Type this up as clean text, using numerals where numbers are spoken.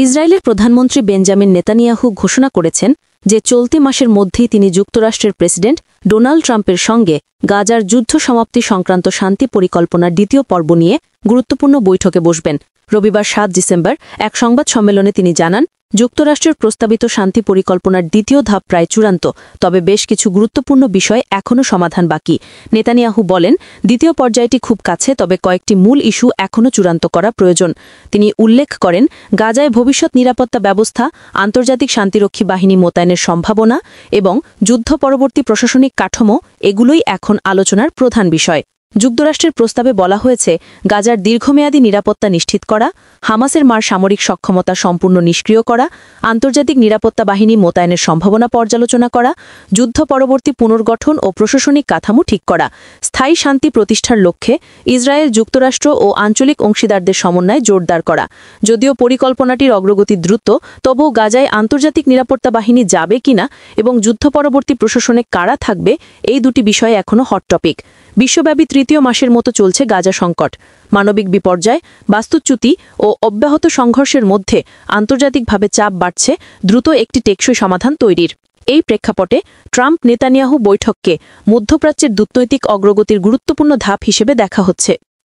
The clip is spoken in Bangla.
ইসরায়েলের প্রধানমন্ত্রী বেঞ্জামিন নেতানিয়াহু ঘোষণা করেছেন যে চলতি মাসের মধ্যেই তিনি যুক্তরাষ্ট্রের প্রেসিডেন্ট ডোনাল্ড ট্রাম্পের সঙ্গে গাজার যুদ্ধ সমাপ্তি সংক্রান্ত শান্তি পরিকল্পনার দ্বিতীয় পর্ব নিয়ে গুরুত্বপূর্ণ বৈঠকে বসবেন। রবিবার ৭ ডিসেম্বর এক সংবাদ সম্মেলনে তিনি জানান, যুক্তরাষ্ট্রের প্রস্তাবিত শান্তি পরিকল্পনার দ্বিতীয় ধাপ প্রায় চূড়ান্ত, তবে বেশ কিছু গুরুত্বপূর্ণ বিষয় এখনও সমাধান বাকি। নেতানিয়াহু বলেন, দ্বিতীয় পর্যায়টি খুব কাছে, তবে কয়েকটি মূল ইস্যু এখনও চূড়ান্ত করা প্রয়োজন। তিনি উল্লেখ করেন, গাজায় ভবিষ্যৎ নিরাপত্তা ব্যবস্থা, আন্তর্জাতিক শান্তিরক্ষী বাহিনী মোতায়েনের সম্ভাবনা এবং যুদ্ধ পরবর্তী প্রশাসনিক কাঠামো এগুলোই এখন আলোচনার প্রধান বিষয়। যুক্তরাষ্ট্রের প্রস্তাবে বলা হয়েছে, গাজার দীর্ঘমেয়াদী নিরাপত্তা নিশ্চিত করা, হামাসের সামরিক সক্ষমতা সম্পূর্ণ নিষ্ক্রিয় করা, আন্তর্জাতিক নিরাপত্তা বাহিনী মোতায়েনের সম্ভাবনা পর্যালোচনা করা, যুদ্ধ পরবর্তী পুনর্গঠন ও প্রশাসনিক কাঠামো ঠিক করা। স্থায়ী শান্তি প্রতিষ্ঠার লক্ষ্যে ইসরায়েল, যুক্তরাষ্ট্র ও আঞ্চলিক অংশীদারদের সমন্বয় জোরদার করা। যদিও পরিকল্পনাটির অগ্রগতি দ্রুত, তবুও গাজায় আন্তর্জাতিক নিরাপত্তা বাহিনী যাবে কিনা এবং যুদ্ধ পরবর্তী প্রশাসনে কারা থাকবে, এই দুটি বিষয় এখনও হট টপিক। বিশ্বব্যাপী তৃতীয় মাসের মতো চলছে গাজা সংকট। মানবিক বিপর্যয়, বাস্তুচ্যুতি ও অব্যাহত সংঘর্ষের মধ্যে আন্তর্জাতিকভাবে চাপ বাড়ছে দ্রুত একটি টেকসই সমাধান তৈরির। এই প্রেক্ষাপটে ট্রাম্প নেতানিয়াহু বৈঠককে মধ্যপ্রাচ্যের কূটনৈতিক অগ্রগতির গুরুত্বপূর্ণ ধাপ হিসেবে দেখা হচ্ছে।